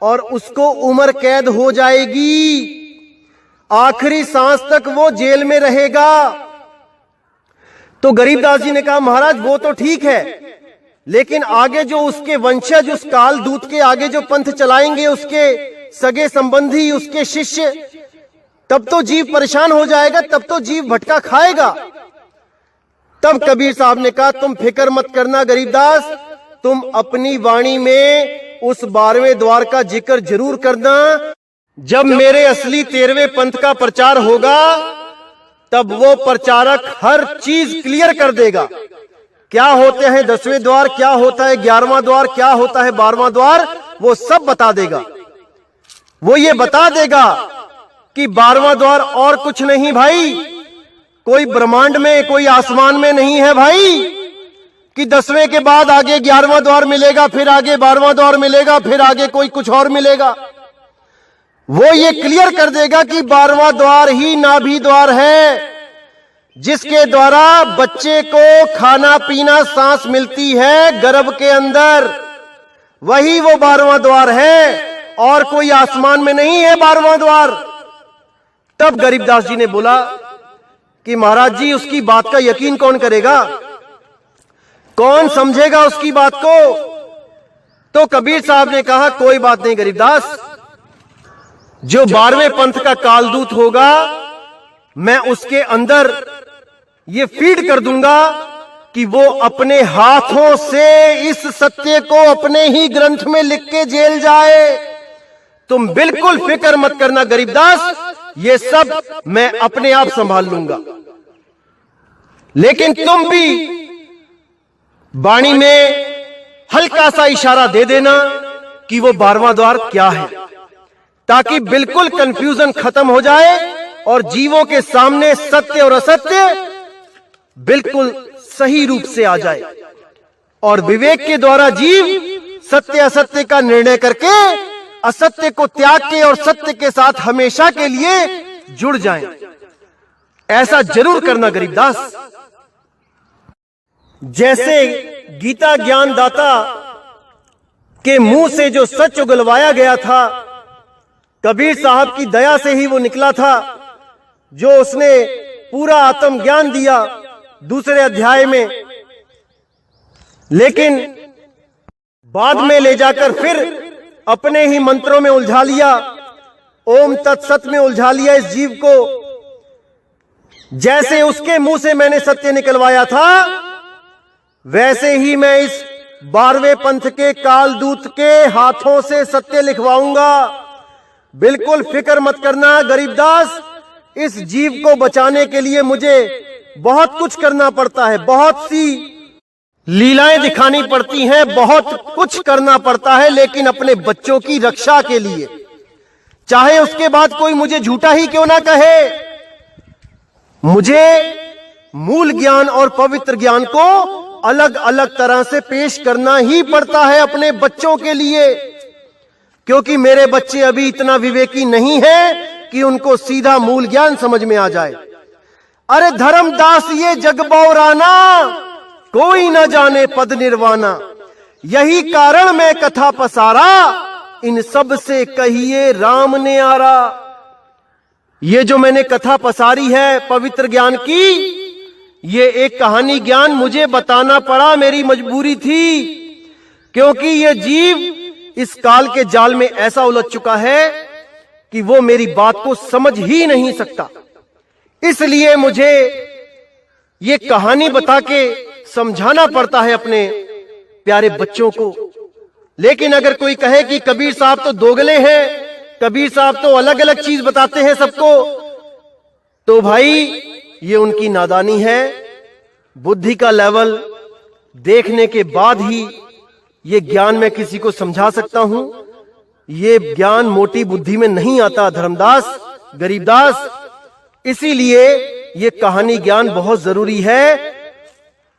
और उसको उम्र कैद हो जाएगी, आखिरी सांस तक वो जेल में रहेगा। तो गरीबदास जी ने कहा महाराज वो तो ठीक है, लेकिन आगे जो उसके वंशज, उस काल दूत के आगे जो पंथ चलाएंगे, उसके सगे संबंधी, उसके शिष्य, तब तो जीव परेशान हो जाएगा, तब तो जीव भटका खाएगा। तब कबीर साहब ने कहा तुम फिक्र मत करना गरीबदास, तुम अपनी वाणी में उस 12वें द्वार का जिक्र जरूर करना। जब मेरे असली 13वें पंथ का प्रचार होगा तब वो प्रचारक हर चीज क्लियर कर देगा। क्या होते हैं 10वें द्वार, क्या होता है 11वां द्वार, क्या होता है 12वां द्वार, वो सब बता देगा। वो ये बता देगा कि 12वां द्वार और कुछ नहीं भाई, कोई ब्रह्मांड में, कोई आसमान में नहीं है भाई, कि 10वें के बाद आगे 11वां द्वार मिलेगा, फिर आगे 12वां द्वार मिलेगा, फिर आगे कोई कुछ और मिलेगा। वो ये क्लियर कर देगा कि 12वां द्वार ही नाभि द्वार है, जिसके द्वारा बच्चे को खाना पीना सांस मिलती है गर्भ के अंदर, वही वो 12वां द्वार है, और कोई आसमान में नहीं है 12वां द्वार। तब गरीबदास जी ने बोला कि महाराज जी उसकी बात का यकीन कौन करेगा, कौन समझेगा उसकी बात को। तो कबीर साहब ने कहा कोई बात नहीं गरीबदास, जो 12वें पंथ का कालदूत होगा मैं उसके अंदर ये फीड कर दूंगा कि वो अपने हाथों से इस सत्य को अपने ही ग्रंथ में लिख के जेल जाए। तुम बिल्कुल फिक्र मत करना गरीबदास, ये सब मैं अपने आप संभाल लूंगा। लेकिन तुम भी वाणी में हल्का सा इशारा दे देना कि वो 12वां द्वार क्या है, ताकि बिल्कुल कंफ्यूजन खत्म हो जाए और जीवों के सामने सत्य और असत्य बिल्कुल सही रूप से आ जाए, और विवेक के द्वारा जीव सत्य असत्य का निर्णय करके असत्य को त्याग के और सत्य के साथ हमेशा के लिए जुड़ जाएं। ऐसा जरूर करना गरीबदास। जैसे गीता ज्ञान दाता के मुंह से जो सच उगलवाया गया था, कबीर साहब की दया से ही वो निकला था, जो उसने पूरा आत्मज्ञान दिया दूसरे अध्याय में, लेकिन बाद में ले जाकर फिर अपने ही मंत्रों में उलझा लिया, ओम तत्सत में उलझा लिया इस जीव को। जैसे उसके मुंह से मैंने सत्य निकलवाया था, वैसे ही मैं इस 12वें पंथ के कालदूत के हाथों से सत्य लिखवाऊंगा। बिल्कुल फिक्र मत करना गरीबदास, इस जीव को बचाने के लिए मुझे बहुत कुछ करना पड़ता है, बहुत सी लीलाएं दिखानी पड़ती हैं, बहुत कुछ करना पड़ता है, लेकिन अपने बच्चों की रक्षा के लिए, चाहे उसके बाद कोई मुझे झूठा ही क्यों ना कहे, मुझे मूल ज्ञान और पवित्र ज्ञान को अलग अलग तरह से पेश करना ही पड़ता है अपने बच्चों के लिए, क्योंकि मेरे बच्चे अभी इतना विवेकी नहीं हैं कि उनको सीधा मूल ज्ञान समझ में आ जाए। अरे धर्मदास ये जग बौराना, कोई न जाने पद निर्वाणा, यही कारण मैं कथा पसारा, इन सब से कहिए राम ने आरा। ये जो मैंने कथा पसारी है पवित्र ज्ञान की, ये एक कहानी ज्ञान मुझे बताना पड़ा, मेरी मजबूरी थी, क्योंकि ये जीव इस काल के जाल में ऐसा उलझ चुका है कि वो मेरी बात को समझ ही नहीं सकता। इसलिए मुझे ये कहानी बता के समझाना पड़ता है अपने प्यारे बच्चों को। लेकिन अगर कोई कहे कि कबीर साहब तो दोगले हैं, कबीर साहब तो अलग अलग चीज बताते हैं सबको, तो भाई ये उनकी नादानी है। बुद्धि का लेवल देखने के बाद ही ये ज्ञान मैं किसी को समझा सकता हूं। ये ज्ञान मोटी बुद्धि में नहीं आता धर्मदास, गरीबदास। इसीलिए ये कहानी ज्ञान बहुत जरूरी है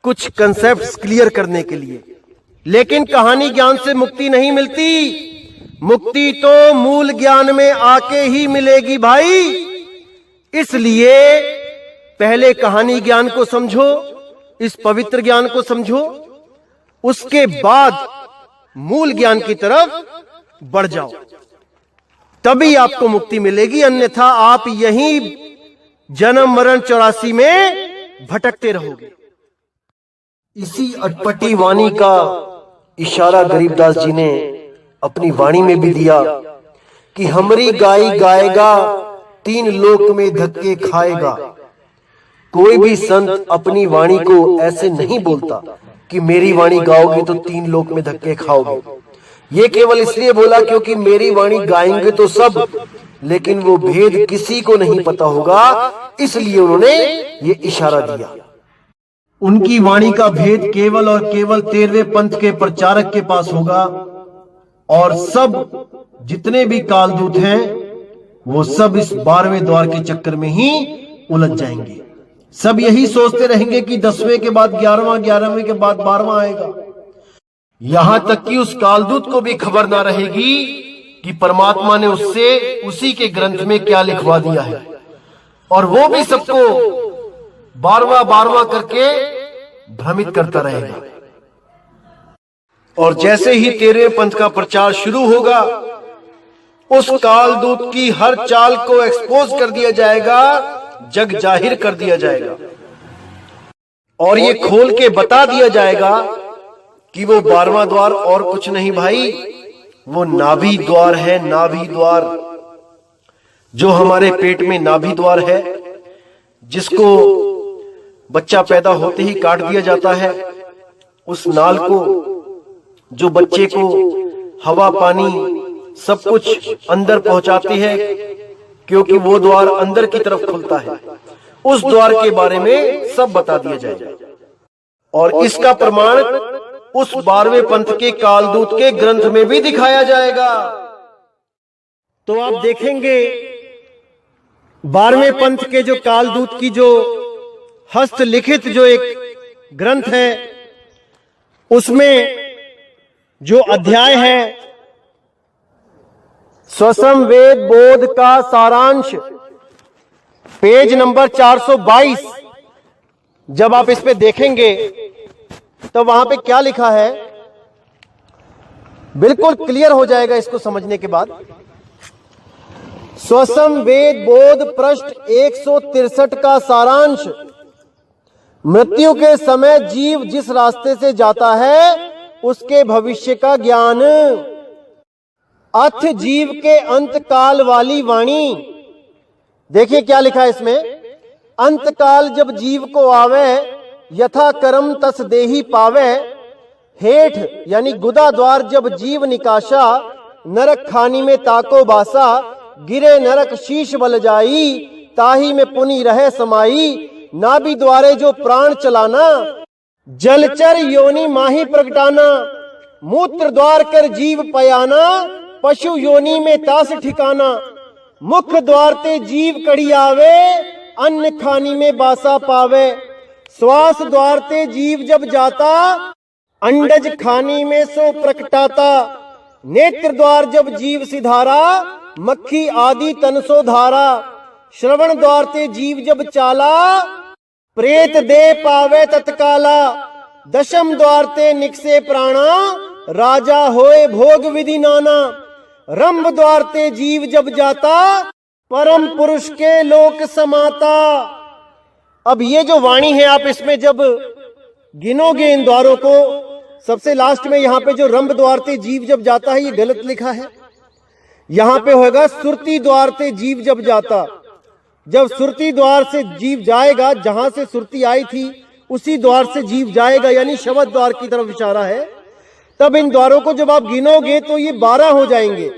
कुछ कंसेप्ट्स क्लियर करने के लिए। लेकिन कहानी ज्ञान से मुक्ति नहीं मिलती, मुक्ति तो मूल ज्ञान में आके ही मिलेगी भाई। इसलिए पहले कहानी ज्ञान को समझो, इस पवित्र ज्ञान को समझो, उसके बाद मूल ज्ञान की तरफ बढ़ जाओ, तभी आपको मुक्ति मिलेगी। अन्यथा आप यहीं जन्म मरण 84 में भटकते रहोगे। इसी अटपटी वाणी का इशारा गरीबदास जी ने अपनी वाणी में भी दिया कि हमरी गाई गाएगा, 3 लोक में धक्के खाएगा। कोई भी संत अपनी वाणी को ऐसे नहीं बोलता कि मेरी वाणी गाओगे तो 3 लोक में धक्के खाओगे। ये केवल इसलिए बोला क्योंकि मेरी वाणी गाएंगे तो सब, लेकिन वो भेद किसी को नहीं पता होगा, इसलिए उन्होंने ये इशारा दिया। उनकी वाणी का भेद केवल और केवल 13वें पंथ के प्रचारक के पास होगा, और सब जितने भी कालदूत हैं वो सब इस 12वें द्वार के चक्कर में ही उलझ जाएंगे। सब यही सोचते रहेंगे कि 10वें के बाद 11वां, 11वें के बाद 12वां आएगा। यहां तक कि उस कालदूत को भी खबर ना रहेगी कि परमात्मा ने उससे उसी के ग्रंथ में क्या लिखवा दिया है, और वो भी सबको 12वां करके भ्रमित करता रहेगा। और जैसे ही 13वें पंथ का प्रचार शुरू होगा, उस कालदूत की हर चाल को एक्सपोज कर दिया जाएगा, जग जाहिर कर दिया जाएगा, और ये खोल के बता दिया जाएगा कि वो 12वां द्वार और कुछ नहीं भाई, वो नाभि द्वार है। नाभि द्वार, जो हमारे पेट में नाभि द्वार है, जिसको बच्चा पैदा होते ही काट दिया जाता है, उस नाल को जो बच्चे को हवा पानी सब कुछ अंदर पहुंचाती है, क्योंकि वो द्वार अंदर की तरफ खुलता है, उस द्वार के बारे में सब बता दिया जाएगा। और इसका प्रमाण उस 12वें पंथ के कालदूत के ग्रंथ में भी दिखाया जाएगा। तो आप देखेंगे 12वें पंथ के जो कालदूत की जो हस्तलिखित जो एक ग्रंथ है, उसमें जो अध्याय है स्वसम वेद बोध का सारांश, पेज नंबर 422, जब आप इस पे देखेंगे तो वहां पे क्या लिखा है बिल्कुल क्लियर हो जाएगा इसको समझने के बाद। स्वसम वेद बोध पृष्ठ 163 का सारांश, मृत्यु के समय जीव जिस रास्ते से जाता है उसके भविष्य का ज्ञान। अथ जीव के अंत काल वाली वाणी। देखिए क्या लिखा है इसमें, अंत काल जब जीव को आवे, यथा कर्म तस देही पावे। हेठ यानी गुदा द्वार जब जीव निकाशा, नरक खानी में ताको बासा। गिरे नरक शीश बल जाई, ताही में पुनि रहे समाई। नाभि द्वारे जो प्राण चलाना, जलचर योनि माही प्रगटाना। मूत्र द्वार कर जीव पयाना, पशु योनि में तास ठिकाना। मुख द्वार ते जीव कड़ी आवे, अन्न खानी में बासा पावे। श्वास द्वार ते जीव जब जाता, अंडज खानी में सो प्रकटाता। नेत्र द्वार जब जीव सिधारा, मक्खी आदि तन सो धारा। श्रवण द्वार ते जीव जब चाला, प्रेत दे पावे तत्काला। दशम द्वार ते निकसे प्राणा, राजा होए भोग विधि नाना। रंभ द्वार ते जीव जब जाता, परम पुरुष के लोक समाता। अब ये जो वाणी है, आप इसमें जब गिनोगे इन द्वारों को, सबसे लास्ट में यहाँ पे जो रंभ द्वार ते जीव जब जाता है, ये गलत लिखा है। यहाँ पे होगा सुरती द्वार ते जीव जब जाता। जब सुरती द्वार से जीव जाएगा, जहां से सुरती आई थी उसी द्वार से जीव जाएगा, यानी शवद द्वार की तरफ इशारा है। तब इन द्वारों को जब आप गिनोगे तो ये 12 हो जाएंगे।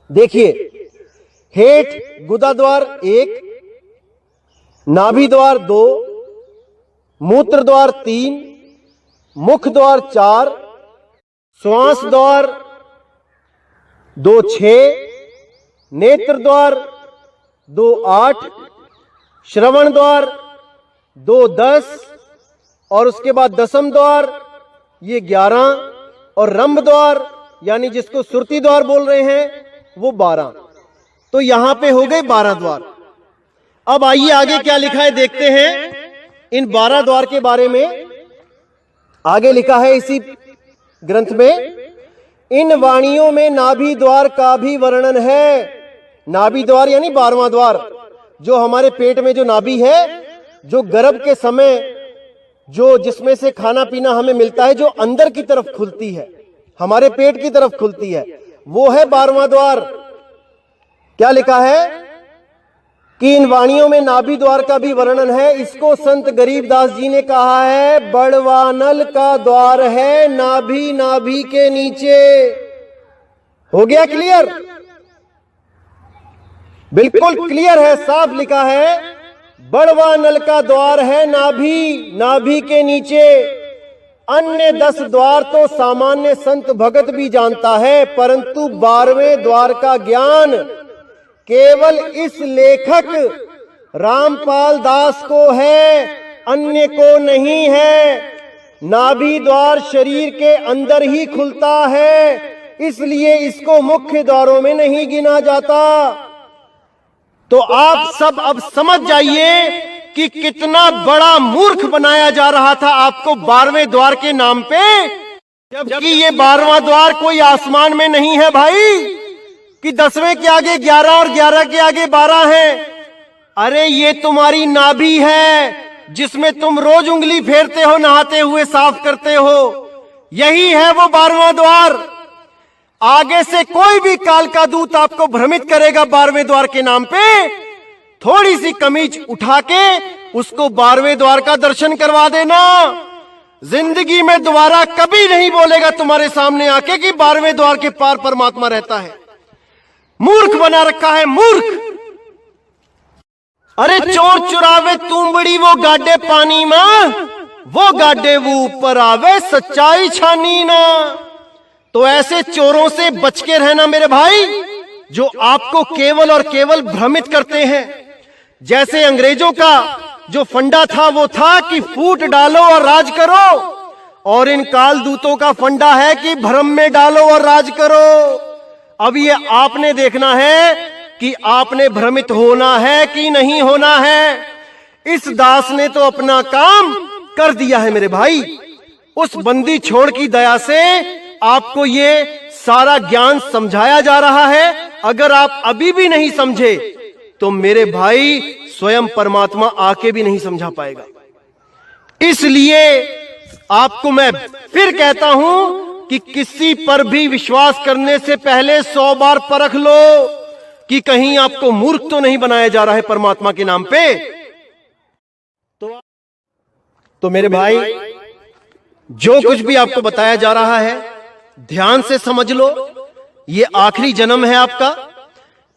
देखिए, हेठ गुदा द्वार 1, नाभि द्वार 2, मूत्र द्वार 3, मुख द्वार 4, श्वास द्वार 2 6, नेत्र द्वार 2 8, श्रवण द्वार 2 10, और उसके बाद दसम द्वार ये 11, और रंभ द्वार यानी जिसको सुरती द्वार बोल रहे हैं वो 12। तो यहां पे हो गए 12 द्वार। अब आइए आगे क्या लिखा है देखते हैं इन 12 द्वार के बारे में। आगे लिखा है इसी ग्रंथ में, इन वाणियों में नाभि द्वार का भी वर्णन है। नाभि द्वार यानी 12वां द्वार, जो हमारे पेट में जो नाभि है, जो गर्भ के समय जो जिसमें से खाना पीना हमें मिलता है, जो अंदर की तरफ खुलती है, हमारे पेट की तरफ खुलती है, वो है 12वां द्वार। क्या लिखा है कि इन वाणियों में नाभि द्वार का भी वर्णन है। इसको संत गरीबदास जी ने कहा है बड़वानल का द्वार है नाभि नाभि के नीचे। हो गया क्लियर? बिल्कुल क्लियर है, साफ लिखा है बड़वानल का द्वार है नाभि नाभि के नीचे। अन्य 10 द्वार तो सामान्य संत भगत भी जानता है, परंतु 12वें द्वार का ज्ञान केवल इस लेखक रामपाल दास को है, अन्य को नहीं है। नाभि द्वार शरीर के अंदर ही खुलता है, इसलिए इसको मुख्य द्वारों में नहीं गिना जाता। तो आप सब अब समझ जाइए कि कितना बड़ा मूर्ख बनाया जा रहा था आपको 12वें द्वार के नाम पे, जबकि ये 12वां द्वार कोई आसमान में नहीं है भाई, कि 10वें के आगे 11 और 11 के आगे 12 है। अरे ये तुम्हारी नाभि है, जिसमें तुम रोज उंगली फेरते हो, नहाते हुए साफ करते हो, यही है वो 12वां द्वार। आगे से कोई भी काल का दूत आपको भ्रमित करेगा 12वें द्वार के नाम पे, थोड़ी सी कमीज उठा के उसको 12वें द्वार का दर्शन करवा देना। जिंदगी में दोबारा कभी नहीं बोलेगा तुम्हारे सामने आके कि 12वें द्वार के पार परमात्मा रहता है। मूर्ख बना रखा है, मूर्ख। अरे चोर चुरावे तुमबड़ी वो गाडे पानी में, वो गाडे वो ऊपर आवे सच्चाई छानी ना। तो ऐसे चोरों से बच के रहना मेरे भाई, जो आपको केवल और केवल भ्रमित करते हैं। जैसे अंग्रेजों का जो फंडा था वो था कि फूट डालो और राज करो, और इन काल दूतों का फंडा है कि भ्रम में डालो और राज करो। अब ये आपने देखना है कि आपने भ्रमित होना है कि नहीं होना है। इस दास ने तो अपना काम कर दिया है मेरे भाई। उस बंदी छोड़ की दया से आपको ये सारा ज्ञान समझाया जा रहा है। अगर आप अभी भी नहीं समझे तो मेरे भाई स्वयं परमात्मा आके भी नहीं समझा पाएगा। इसलिए आपको मैं फिर कहता हूं कि किसी पर भी विश्वास करने से पहले 100 बार परख लो कि कहीं आपको मूर्ख तो नहीं बनाया जा रहा है परमात्मा के नाम पे। तो मेरे भाई, जो कुछ भी आपको बताया जा रहा है ध्यान से समझ लो। ये आखिरी जन्म है आपका।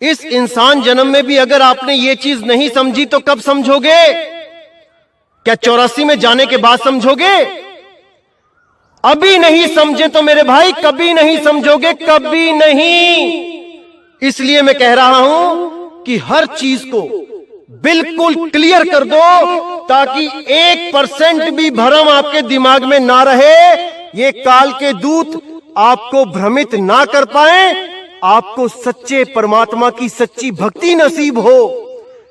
इस इंसान जन्म में भी अगर आपने ये चीज नहीं समझी तो कब समझोगे? क्या 84 में जाने के बाद समझोगे? अभी नहीं समझे तो मेरे भाई कभी नहीं समझोगे, कभी नहीं। इसलिए मैं कह रहा हूं कि हर चीज को बिल्कुल क्लियर कर दो, ताकि 1% भी भ्रम आपके दिमाग में ना रहे। ये काल के दूत आपको भ्रमित ना कर पाए, आपको सच्चे परमात्मा की सच्ची भक्ति नसीब हो।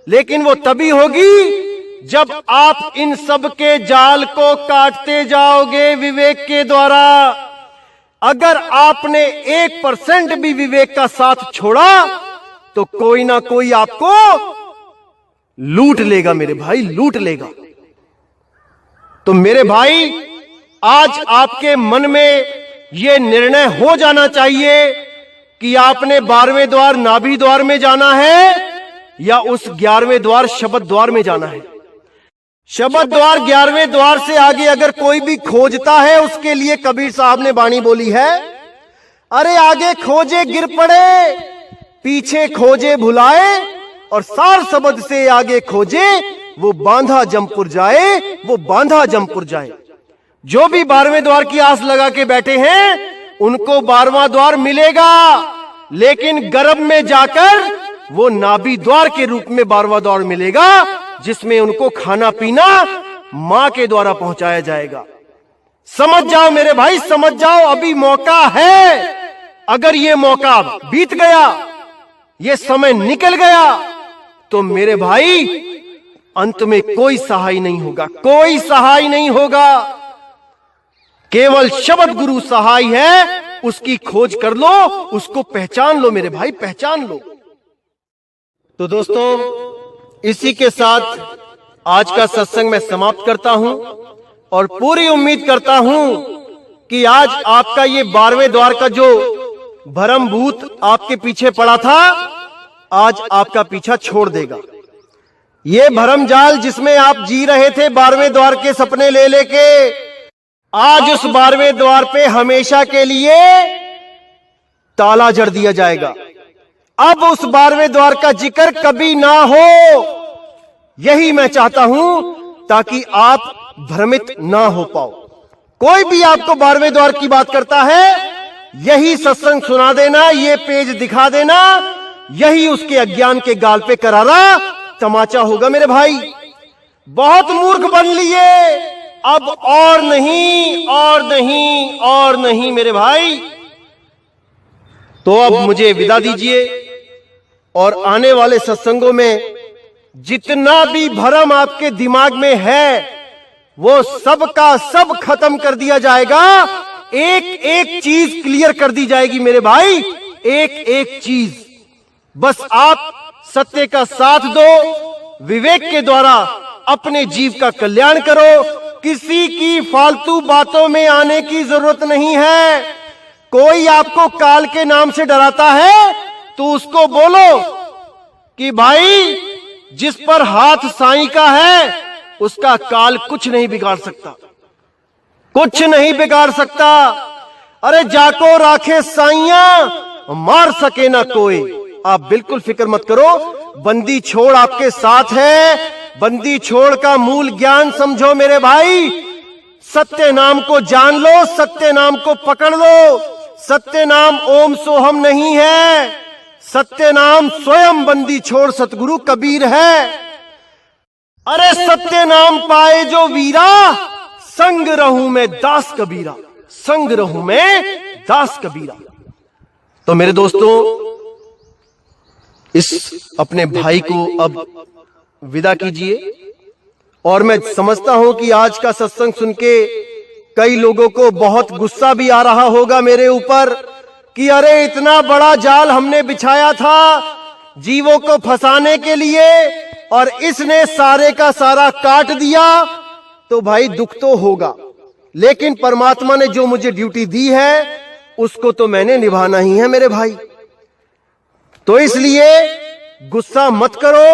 लेकिन वो तभी होगी जब आप इन सब के जाल को काटते जाओगे विवेक के द्वारा। अगर आपने 1% भी विवेक का साथ छोड़ा तो कोई ना कोई आपको लूट लेगा मेरे भाई, लूट लेगा। तो मेरे भाई, आज आपके मन में यह निर्णय हो जाना चाहिए कि आपने 12वें द्वार नाभि द्वार में जाना है या उस 11वें द्वार शब्द द्वार में जाना है। शब्द द्वार 11वें द्वार से आगे अगर कोई भी खोजता है, उसके लिए कबीर साहब ने वाणी बोली है, अरे आगे खोजे गिर पड़े, पीछे खोजे भुलाए, और सार शब्द से आगे खोजे वो बांधा जमपुर जाए, वो बांधा जमपुर जाए। जो भी 12वें द्वार की आस लगा के बैठे हैं उनको 12वां द्वार मिलेगा, लेकिन गर्भ में जाकर वो नाभि द्वार के रूप में 12वां द्वार मिलेगा, जिसमें उनको खाना पीना मां के द्वारा पहुंचाया जाएगा। समझ जाओ मेरे भाई, समझ जाओ, अभी मौका है। अगर ये मौका बीत गया, ये समय निकल गया, तो मेरे भाई अंत में कोई सहाय नहीं होगा, कोई सहाय नहीं होगा। केवल शब्द गुरु सहाय है, उसकी खोज कर लो, उसको पहचान लो मेरे भाई, पहचान लो। तो दोस्तों, इसी के साथ आज का सत्संग मैं समाप्त करता हूं और पूरी उम्मीद करता हूं कि आज आपका ये 12वें द्वार का जो भरम भूत आपके पीछे पड़ा था, आज आपका पीछा छोड़ देगा। ये भरम जाल जिसमें आप जी रहे थे 12वें द्वार के सपने ले लेके, आज उस 12वें द्वार पे हमेशा के लिए ताला जड़ दिया जाएगा। अब उस 12वें द्वार का जिक्र कभी ना हो, यही मैं चाहता हूं, ताकि आप भ्रमित ना हो पाओ। कोई भी आपको 12वें द्वार की बात करता है, यही सत्संग सुना देना, ये पेज दिखा देना, यही उसके अज्ञान के गाल पे करारा तमाचा होगा मेरे भाई। बहुत मूर्ख बन लिए, अब और नहीं, और नहीं, और नहीं मेरे भाई। तो अब मुझे विदा दीजिए और आने वाले सत्संगों में जितना भी भरम आपके दिमाग में है, वो सब का सब खत्म कर दिया जाएगा। एक एक चीज क्लियर कर दी जाएगी मेरे भाई, एक एक चीज। बस आप सत्य का साथ दो, विवेक के द्वारा अपने जीव का कल्याण करो। किसी की फालतू बातों में आने की जरूरत नहीं है। कोई आपको काल के नाम से डराता है तो उसको बोलो कि भाई, जिस पर हाथ साईं का है उसका काल कुछ नहीं बिगाड़ सकता, कुछ नहीं बिगाड़ सकता। अरे जाको राखे साईया, मार सके ना कोई। आप बिल्कुल फिक्र मत करो, बंदी छोड़ आपके साथ है। बंदी छोड़ का मूल ज्ञान समझो मेरे भाई। सत्य नाम को जान लो, सत्य नाम को पकड़ लो। सत्य नाम ओम सोहम नहीं है, सत्य नाम स्वयं बंदी छोड़ सतगुरु कबीर है। अरे सत्य नाम पाए जो वीरा, संग रहूं मैं दास कबीरा, संग रहूं मैं दास कबीरा। तो मेरे दोस्तों, इस अपने भाई को अब विदा कीजिए। और मैं समझता हूं कि आज का सत्संग सुन के कई लोगों को बहुत गुस्सा भी आ रहा होगा मेरे ऊपर कि अरे इतना बड़ा जाल हमने बिछाया था जीवों को फंसाने के लिए और इसने सारे का सारा काट दिया। तो भाई दुख तो होगा, लेकिन परमात्मा ने जो मुझे ड्यूटी दी है उसको तो मैंने निभाना ही है मेरे भाई। तो इसलिए गुस्सा मत करो,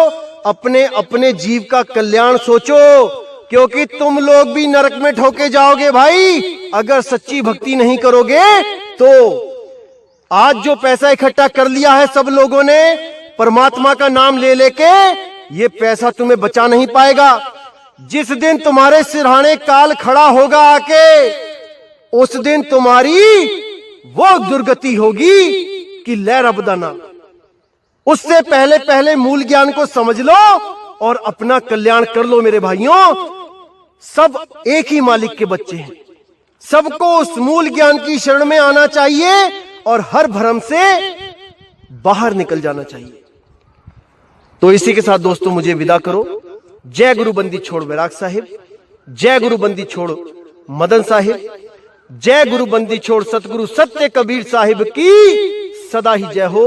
अपने अपने जीव का कल्याण सोचो, क्योंकि तुम लोग भी नरक में ठोके जाओगे भाई अगर सच्ची भक्ति नहीं करोगे। तो आज जो पैसा इकट्ठा कर लिया है सब लोगों ने परमात्मा का नाम ले लेके, ये पैसा तुम्हें बचा नहीं पाएगा। जिस दिन तुम्हारे सिरहाने काल खड़ा होगा आके, उस दिन तुम्हारी वो दुर्गति होगी कि ले रब दा नाम। उससे पहले पहले मूल ज्ञान को समझ लो और अपना कल्याण कर लो मेरे भाइयों। सब एक ही मालिक के बच्चे हैं, सबको उस मूल ज्ञान की शरण में आना चाहिए और हर भ्रम से बाहर निकल जाना चाहिए। तो इसी के साथ दोस्तों मुझे विदा करो। जय गुरु बंदी छोड़ बैराग साहिब, जय गुरु बंदी छोड़ मदन साहिब, जय गुरु बंदी छोड़ सतगुरु सत्य कबीर साहिब की सदा ही जय हो,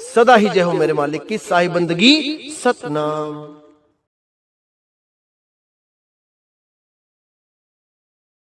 सदा ही जय हो मेरे मालिक की। साहिब बंदगी सतनाम।